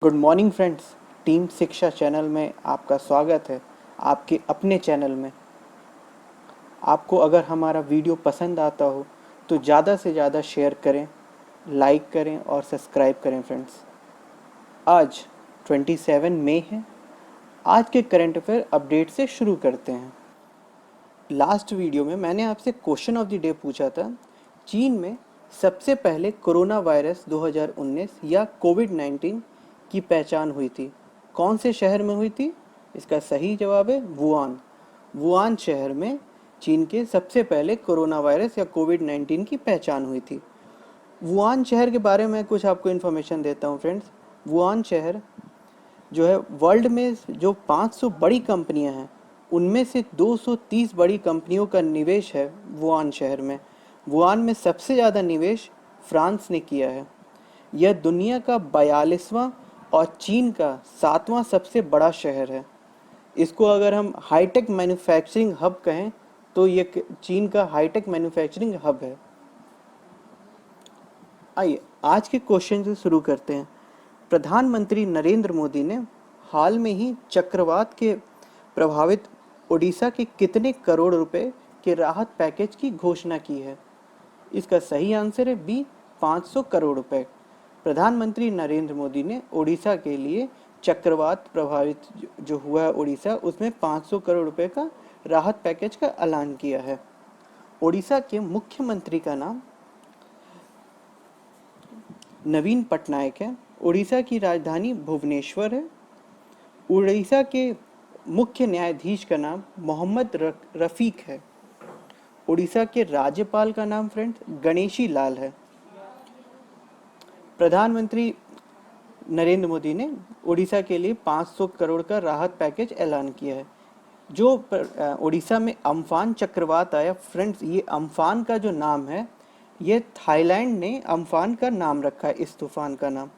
Good morning friends. Team शिक्षा channel में आपका स्वागत है। आपके अपने चैनल में आपको अगर हमारा वीडियो पसंद आता हो तो ज़्यादा से ज़्यादा शेयर करें, लाइक करें और सब्सक्राइब करें फ्रेंड्स। आज 27 मई है। आज के करंट अफेयर अपडेट से शुरू करते हैं। लास्ट वीडियो में मैंने आपसे क्वेश्चन ऑफ द डे पूछा था, चीन में सबसे पहले कोरोना वायरस 2019 या कोविड-19 की पहचान हुई थी। कौन से शहर में हुई थी? इसका सही जवाब है वुहान। वुहान शहर में चीन के सबसे पहले कोरोना वायरस या कोविड-19 की पहचान हुई थी। वुहान शहर के बारे में कुछ आपको इन्फॉर्मेशन देता हूँ फ्रेंड्स। वुहान शहर जो है वर्ल्ड में जो 500 बड़ी कंपनियां हैं उनमें से 230 बड़ी कंपनियों का निवेश है वुहान शहर में। वुहान में सबसे ज़्यादा निवेश फ्रांस ने किया है। यह दुनिया का 42वां और चीन का 7वां सबसे बड़ा शहर है। इसको अगर हम हाईटेक मैन्युफैक्चरिंग हब कहें तो ये चीन का हाईटेक मैन्युफैक्चरिंग हब है। आइए आज के क्वेश्चन से शुरू करते हैं। प्रधानमंत्री नरेंद्र मोदी ने हाल में ही चक्रवात के प्रभावित ओडिशा के कितने करोड़ रुपए के राहत पैकेज की घोषणा की है? इसका सही आंसर है बी, 500 करोड़ रुपए। प्रधानमंत्री नरेंद्र मोदी ने ओडिशा के लिए चक्रवात प्रभावित जो हुआ है ओडिशा, उसमें 500 करोड़ रुपए का राहत पैकेज का ऐलान किया है। ओडिशा के मुख्यमंत्री का नाम नवीन पटनायक है। उड़ीसा की राजधानी भुवनेश्वर है। उड़ीसा के मुख्य न्यायाधीश का नाम मोहम्मद रफीक है। उड़ीसा के राज्यपाल का नाम फ्रेंड्स गणेशी लाल है। प्रधानमंत्री नरेंद्र मोदी ने उड़ीसा के लिए 500 करोड़ का राहत पैकेज ऐलान किया है। जो उड़ीसा में अम्फान चक्रवात आया फ्रेंड्स, ये अम्फान का जो नाम है ये थाईलैंड ने अम्फान का नाम रखा है इस तूफान का नाम।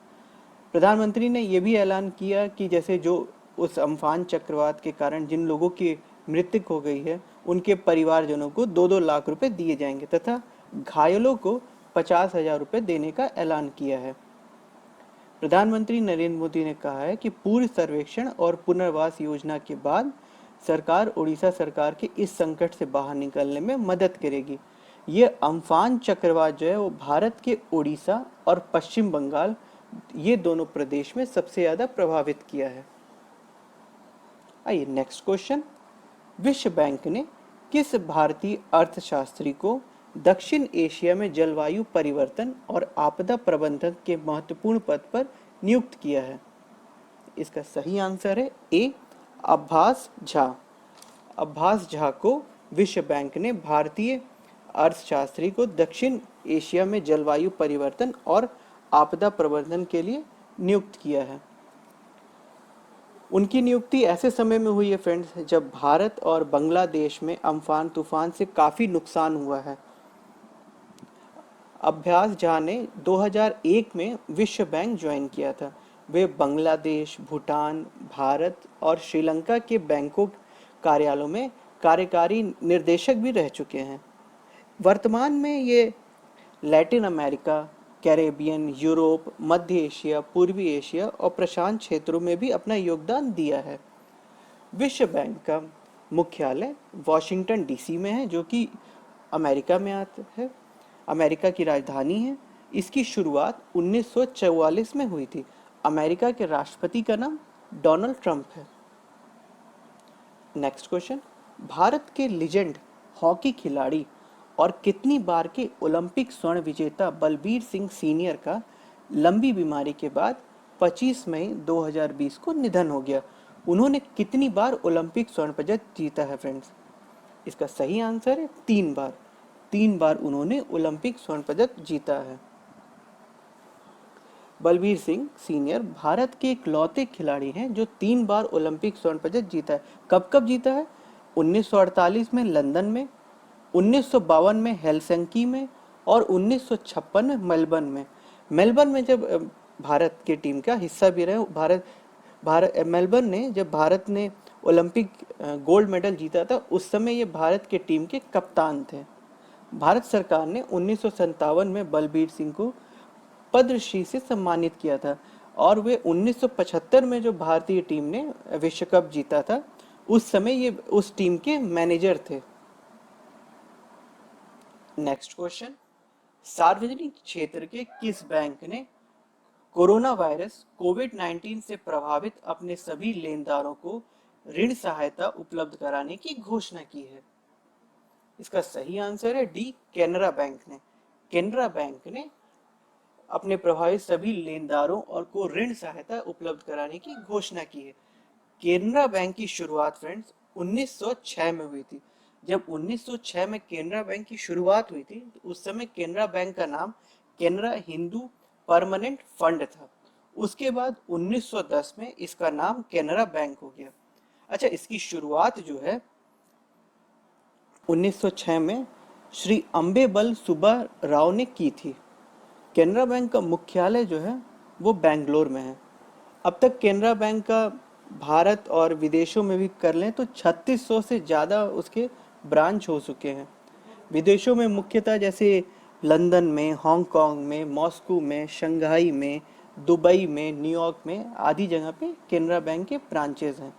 प्रधानमंत्री ने यह भी ऐलान किया कि जैसे जो उस अम्फान चक्रवात के कारण जिन लोगों की मृत्यु हो गई है उनके परिवारजनों को 2-2 लाख रुपए दिए जाएंगे तथा घायलों को 50,000 रुपए देने का ऐलान किया है। प्रधानमंत्री नरेंद्र मोदी ने कहा है कि पूर्ण सर्वेक्षण और पुनर्वास योजना के बाद सरकार उड़ीसा सरकार के इस संकट से बाहर निकलने में मदद करेगी। ये अम्फान चक्रवात जो है वो भारत के उड़ीसा और पश्चिम बंगाल ये दोनों प्रदेश में सबसे ज्यादा प्रभावित किया है। आइए नेक्स्ट क्वेश्चन। विश्व बैंक ने किस भारतीय अर्थशास्त्री को दक्षिण एशिया में जलवायु परिवर्तन और आपदा प्रबंधन के महत्वपूर्ण पद पर नियुक्त किया है? इसका सही आंसर है ए, अब्बास झा। अब्बास झा को विश्व बैंक ने भारतीय अर्थशास्त्री को दक्षिण एशिया में जलवायु परिवर्तन और आपदा प्रबंधन के लिए नियुक्त किया है। उनकी नियुक्ति ऐसे समय में हुई है फ्रेंड्स जब भारत और बांग्लादेश में अम्फान तूफान से काफी नुकसान हुआ है। अब्बास झा ने 2001 में विश्व बैंक ज्वाइन किया था। वे बांग्लादेश, भूटान, भारत और श्रीलंका के बैंकों कार्यालयों में कार्यकारी निर्देशक भी रह चुके हैं। वर्तमान में ये लैटिन अमेरिका, कैरेबियन, यूरोप, मध्य एशिया, पूर्वी एशिया और प्रशांत क्षेत्रों में भी अपना योगदान दिया है। विश्व बैंक का मुख्यालय वॉशिंगटन डीसी में है जो कि अमेरिका में आता है, अमेरिका की राजधानी है। इसकी शुरुआत 1944 में हुई थी। अमेरिका के राष्ट्रपति का नाम डोनाल्ड ट्रंप है। Next question. भारत के लीजेंड हॉकी खिलाड़ी और कितनी बार के ओलंपिक स्वर्ण विजेता बलबीर सिंह सीनियर का लंबी बीमारी के बाद 25 मई 2020 को निधन हो गया। उन्होंने कितनी बार ओलंपिक स्वर्ण पदक जीता है फ्रेंड्स? इसका सही आंसर है 3 बार। 3 बार उन्होंने ओलंपिक स्वर्ण पदक जीता है। बलबीर सिंह सीनियर भारत के इकलौते खिलाड़ी हैं जो 3 बार ओलंपिक स्वर्ण पदक जीता है। कब कब जीता है? 1948 में लंदन में, 1952 में हेलसिंकी में और 1956 में मेलबर्न में जब भारत की टीम का हिस्सा भी रहे। मेलबर्न ने जब भारत ने ओलंपिक गोल्ड मेडल जीता था उस समय ये भारत के टीम के कप्तान थे। भारत सरकार ने 1957 में बलबीर सिंह को पद्मश्री से सम्मानित किया था और वे 1975 में जो भारतीय टीम ने विश्व कप जीता था, उस समय ये उस टीम के मैनेजर थे। नेक्स्ट क्वेश्चन, सार्वजनिक क्षेत्र के किस बैंक ने कोरोना वायरस कोविड-19 से प्रभावित अपने सभी लेनदारों को ऋण सहायता उपलब्ध कराने की घोषणा की है? इसका सही आंसर है डी, केनरा बैंक ने। केनरा बैंक ने अपने प्रभावित सभी लेनदारों और को ऋण सहायता उपलब्ध कराने की घोषणा की है। केनरा बैंक की शुरुआत फ्रेंड्स 1906 में हुई थी। जब 1906 में केनरा बैंक की शुरुआत हुई थी, तो उस समय केनरा बैंक का नाम केनरा हिंदू परमानेंट फंड था। उसके बाद 1910 में इसका नाम केनरा बैंक हो गया। अच्छा, इसकी शुरुआत जो है 1906 में श्री अम्बेबल सुब्बा राव ने की थी। केनरा बैंक का मुख्यालय जो है वो बेंगलोर में है। अब तक केनरा बैंक का भारत और विदेशों में भी कर लें तो 3600 से ज़्यादा उसके ब्रांच हो चुके हैं। विदेशों में मुख्यतः जैसे लंदन में, हांगकांग में, मॉस्को में, शंघाई में, दुबई में, न्यूयॉर्क में आदि जगह पे केनरा बैंक के ब्रांचेज हैं।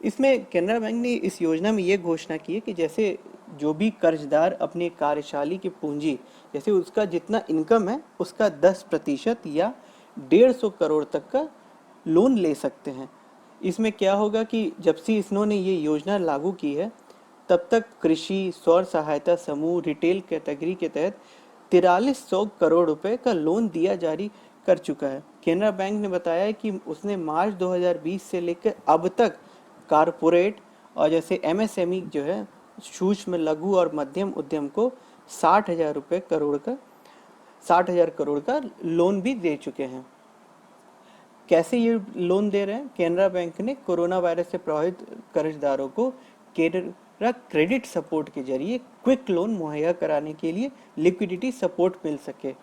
इसमें केनरा बैंक ने इस योजना में ये घोषणा की है कि जैसे जो भी कर्जदार अपनी कार्यशाली की पूंजी, जैसे उसका जितना इनकम है उसका 10% या 150 करोड़ तक का लोन ले सकते हैं। इसमें क्या होगा कि जब से इन्होंने ये योजना लागू की है, तब तक कृषि, स्व सहायता समूह, रिटेल कैटेगरी के तहत 4300 करोड़ रुपए का लोन दिया जारी कर चुका है। केनरा बैंक ने बताया है कि उसने मार्च 2020 से लेकर अब तक कारपोरेट और जैसे एमएसएमई जो है, सूक्ष्म लघु और मध्यम उद्यम को 60,000 करोड़ का लोन भी दे चुके हैं। कैसे ये लोन दे रहे हैं? केनरा बैंक ने कोरोना वायरस से प्रभावित कर्जदारों को केनरा क्रेडिट सपोर्ट के जरिए क्विक लोन मुहैया कराने के लिए लिक्विडिटी सपोर्ट मिल सके।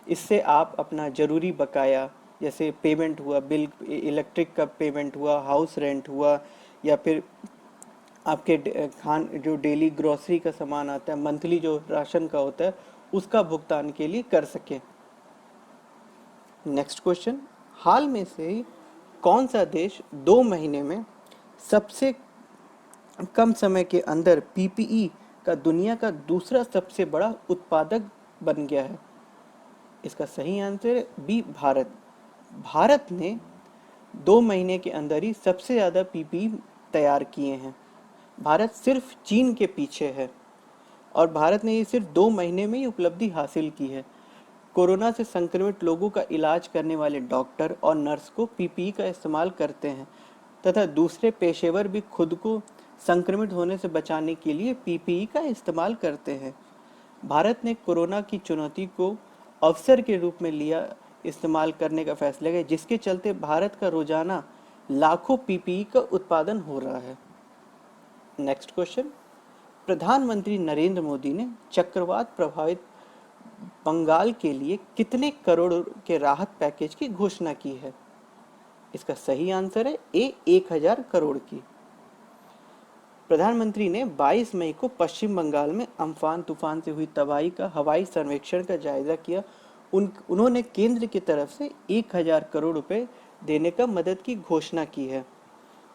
इससे आप अपना जरूरी बकाया, जैसे पेमेंट हुआ, बिल इलेक्ट्रिक का पेमेंट हुआ, हाउस रेंट हुआ, या फिर आपके जो डेली ग्रोसरी का सामान आता है, मंथली जो राशन का होता है, उसका भुगतान के लिए कर सके। नेक्स्ट क्वेश्चन, हाल में से ही कौन सा देश 2 महीने में सबसे कम समय के अंदर पीपीई का दुनिया का दूसरा सबसे बड़ा उत्पादक बन गया है? इसका सही आंसर है बी, भारत। भारत ने 2 महीने के अंदर ही सबसे ज़्यादा पीपीई तैयार किए हैं। भारत सिर्फ चीन के पीछे है और भारत ने ये सिर्फ 2 महीने में ही उपलब्धि हासिल की है। कोरोना से संक्रमित लोगों का इलाज करने वाले डॉक्टर और नर्स को पीपीई का इस्तेमाल करते हैं तथा दूसरे पेशेवर भी खुद को संक्रमित होने से बचाने के लिए पीपीई का इस्तेमाल करते हैं। भारत ने कोरोना की चुनौती को अवसर के रूप में लिया, इस्तेमाल करने का फैसला किया, जिसके चलते भारत का रोजाना लाखों पीपीई का उत्पादन हो रहा है। नेक्स्ट क्वेश्चन, प्रधानमंत्री नरेंद्र मोदी ने चक्रवात प्रभावित बंगाल के लिए कितने करोड़ के राहत पैकेज की घोषणा की है? इसका सही आंसर है ए, 1000 करोड़ की। प्रधानमंत्री ने 22 मई को पश्चिम बंगाल में अम्फान तूफान से हुई तबाही का हवाई सर्वेक्षण का जायजा किया। उन्होंने केंद्र की तरफ से 1000 करोड़ रुपए देने का मदद की घोषणा की है।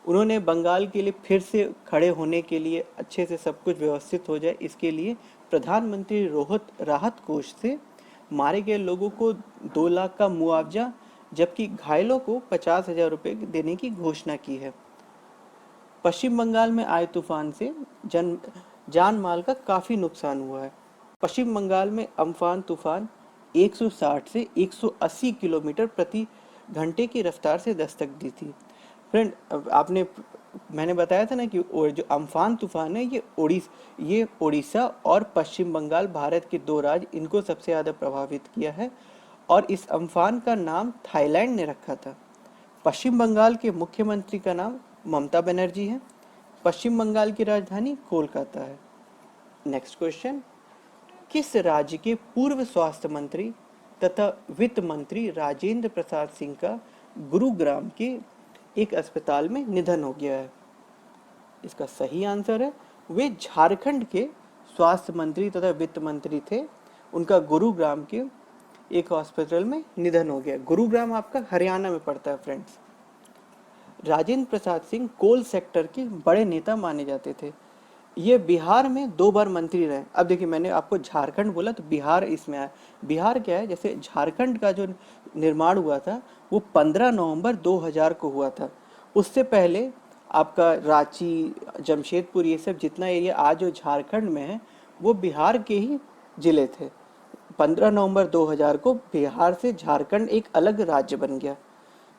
उन्होंने बंगाल के लिए फिर से खड़े होने के लिए अच्छे से सब कुछ व्यवस्थित हो जाए, इसके लिए प्रधानमंत्री राहत कोष से मारे गए लोगों को 2 लाख का मुआवजा, जबकि घायलों को 50,000 रुपये देने की घोषणा की है। पश्चिम बंगाल में आए तूफान से जान माल का काफ़ी नुकसान हुआ है। पश्चिम बंगाल में अम्फान तूफान 160 से 180 किलोमीटर प्रति घंटे की रफ्तार से दस्तक दी थी। फ्रेंड, मैंने बताया था ना कि जो अम्फान तूफान है ये उड़ीसा और पश्चिम बंगाल, भारत के 2 राज्य, इनको सबसे ज़्यादा प्रभावित किया है और इस अम्फान का नाम थाईलैंड ने रखा था। पश्चिम बंगाल के मुख्यमंत्री का नाम ममता बनर्जी है। पश्चिम बंगाल की राजधानी कोलकाता है। नेक्स्ट क्वेश्चन, किस राज्य के पूर्व स्वास्थ्य मंत्री तथा वित्त मंत्री राजेंद्र प्रसाद सिंह का गुरुग्राम के एक अस्पताल में निधन हो गया है? इसका सही आंसर है वे झारखंड के स्वास्थ्य मंत्री तथा वित्त मंत्री थे। उनका गुरुग्राम के एक हॉस्पिटल में निधन हो गया। गुरुग्राम आपका हरियाणा में पड़ता है friends. Rajendra Prasad Singh coal sector के बड़े नेता माने जाते थे। ये बिहार में 2 बार मंत्री रहे। अब देखिए, मैंने आपको झारखंड बोला तो बिहार इसमें आया। बिहार क्या है, जैसे झारखंड का जो निर्माण हुआ था वो 15 नवंबर 2000 को हुआ था। उससे पहले आपका रांची, जमशेदपुर, ये सब जितना एरिया आज जो झारखंड में है वो बिहार के ही जिले थे। 15 नवंबर 2000 को बिहार से झारखंड एक अलग राज्य बन गया।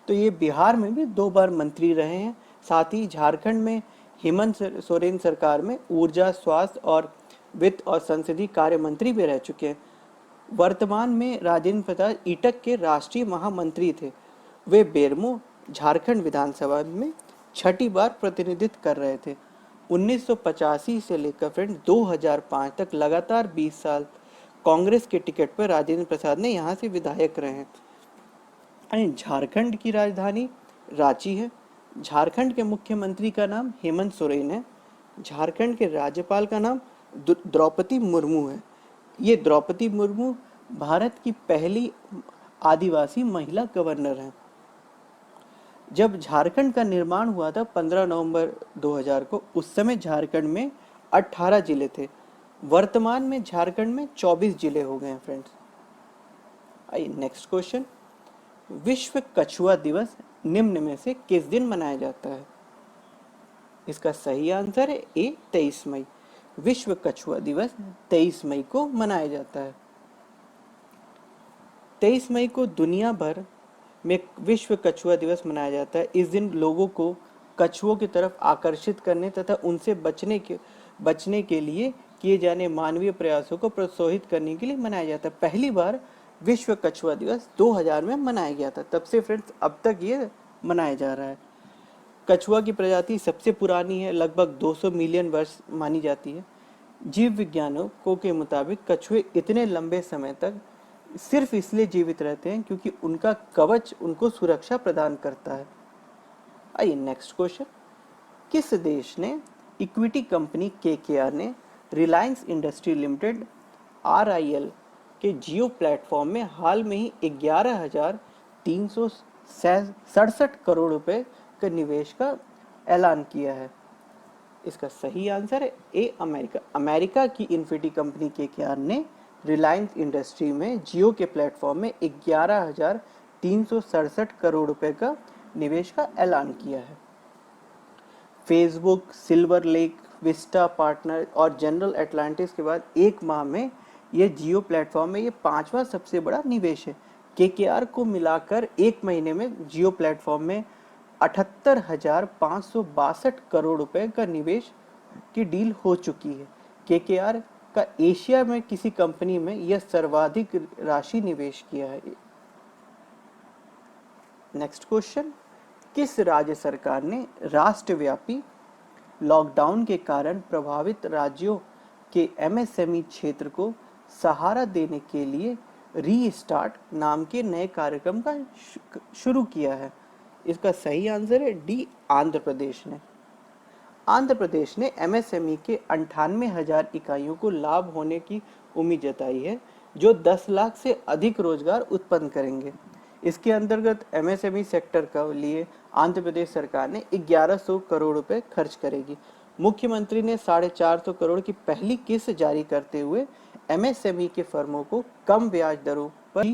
तो ये बिहार में भी 2 बार मंत्री रहे हैं। साथ ही झारखंड में हेमंत सोरेन सरकार में ऊर्जा, स्वास्थ्य और वित्त और संसदीय कार्य मंत्री भी रह चुके हैं। वर्तमान में राजेंद्र प्रसाद ईटक के राष्ट्रीय महामंत्री थे। वे बेरमो झारखंड विधानसभा में 6ठी बार प्रतिनिधित्व कर रहे थे। 1985 से लेकर फ्रेंड 2005 तक लगातार 20 साल कांग्रेस के टिकट पर राजेंद्र प्रसाद ने यहाँ से विधायक रहे हैं। झारखंड की राजधानी रांची है। झारखंड के मुख्यमंत्री का नाम हेमंत सोरेन है। झारखंड के राज्यपाल का नाम द्रौपदी मुर्मू है। ये द्रौपदी मुर्मू भारत की पहली आदिवासी महिला गवर्नर हैं। जब झारखंड का निर्माण हुआ था 15 नवंबर 2000 को, उस समय झारखंड में 18 जिले थे। वर्तमान में झारखंड में 24 जिले हो गए हैं फ्रेंड्स। आइए नेक्स्ट क्वेश्चन। विश्व कछुआ दिवस निम्न में से किस दिन मनाया जाता है? इसका सही आंसर है ए 23 मई। विश्व कछुआ दिवस 23 मई को मनाया जाता है। 23 मई को दुनिया भर में विश्व कछुआ दिवस मनाया जाता है। इस दिन लोगों को कछुओं की तरफ आकर्षित करने तथा उनसे बचने के लिए किए जाने मानवीय प्रयासों को प्रोत्साहित करने के लिए मनाया जाता है। पहली बार विश्व कछुआ दिवस 2000 में मनाया गया था। तब से फ्रेंड्स अब तक ये मनाया जा रहा है। कछुआ की प्रजाति सबसे पुरानी है, लगभग 200 मिलियन वर्ष मानी जाती है। जीव विज्ञानकों के मुताबिक कछुए इतने लंबे समय तक सिर्फ इसलिए जीवित रहते हैं क्योंकि उनका कवच उनको सुरक्षा प्रदान करता है। आइए नेक्स्ट क्वेश्चन। किस देश ने इक्विटी कंपनी KKR ने रिलायंस इंडस्ट्री लिमिटेड RIL के जियो प्लेटफॉर्म में हाल में ही 11,367 करोड़ रुपए के निवेश का ऐलान किया है? इसका सही आंसर है ए अमेरिका। अमेरिका की इन्फिटी कंपनी KKR ने रिलायंस इंडस्ट्री में जियो के प्लेटफॉर्म में 11,367 करोड़ रुपए का निवेश का ऐलान किया है। Facebook, silver lake, Vista partner और जनरल एटलांटिस के बाद एक माह में ये जियो प्लेटफॉर्म में ये 5वां सबसे बड़ा निवेश है। KKR को मिलाकर एक महीने में जियो प्लेटफॉर्म में 78,562 करोड़ रुपए का निवेश की डील हो चुकी है। KKR का एशिया में किसी कंपनी में यह सर्वाधिक राशि निवेश किया है। Next question. किस राज्य सरकार ने राष्ट्रव्यापी लॉकडाउन के कारण प्रभावित राज्यों के MSME क्षेत्र को सहारा देने के लिए रीस्टार्ट नाम के नए कार्यक्रम का शुरू किया है? इसका सही आंसर है डी, आंध्र प्रदेश ने। आंध्र प्रदेश ने MSME के 98,000 इकाइयों को लाभ होने की उम्मीद जताई है, जो 10 लाख से अधिक रोजगार उत्पन्न करेंगे। इसके अंतर्गत MSME सेक्टर के लिए आंध्र प्रदेश सरकार ने 1100 करोड़ रुपए खर्च करेगी। मुख्यमंत्री ने 450 करोड़ की पहली किस्त जारी करते हुए MSME के फर्मों को कम ब्याज दरों पर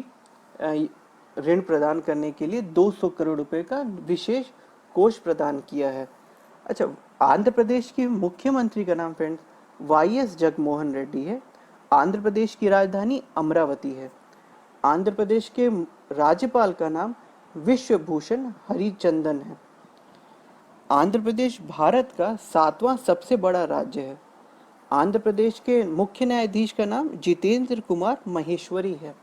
ऋण प्रदान करने के लिए 200 करोड़ रुपए का विशेष कोष प्रदान किया है। अच्छा, आंध्र प्रदेश के मुख्यमंत्री का नाम फ्रेंड्स YS जगनमोहन रेड्डी है। आंध्र प्रदेश की राजधानी अमरावती है। आंध्र प्रदेश के राज्यपाल का नाम विश्वभूषण हरिचंदन है। आंध्र प्रदेश भारत का 7वां सबसे बड़ा राज्य है। आंध्र प्रदेश के मुख्य न्यायाधीश का नाम जितेंद्र कुमार महेश्वरी है।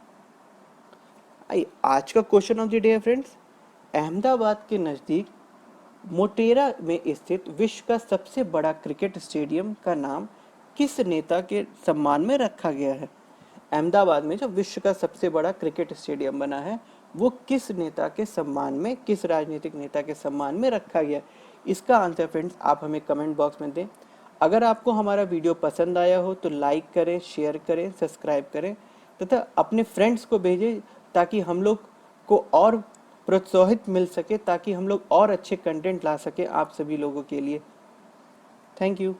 आज का क्वेश्चन ऑफ द डे है फ्रेंड्स, अहमदाबाद के नजदीक मोटेरा में स्थित विश्व का सबसे बड़ा क्रिकेट स्टेडियम का नाम किस नेता के सम्मान में रखा गया है? अहमदाबाद में जो विश्व का सबसे बड़ा क्रिकेट स्टेडियम बना है वो किस नेता के सम्मान में, किस राजनीतिक नेता के सम्मान में रखा गया? इसका आंसर फ्रेंड्स आप हमें कमेंट बॉक्स में दें। अगर आपको हमारा वीडियो पसंद आया हो तो लाइक करें, शेयर करें, सब्सक्राइब करें तथा अपने फ्रेंड्स को भेजें ताकि हम लोग को और प्रोत्साहित मिल सके, ताकि हम लोग और अच्छे कंटेंट ला सके आप सभी लोगों के लिए। Thank you.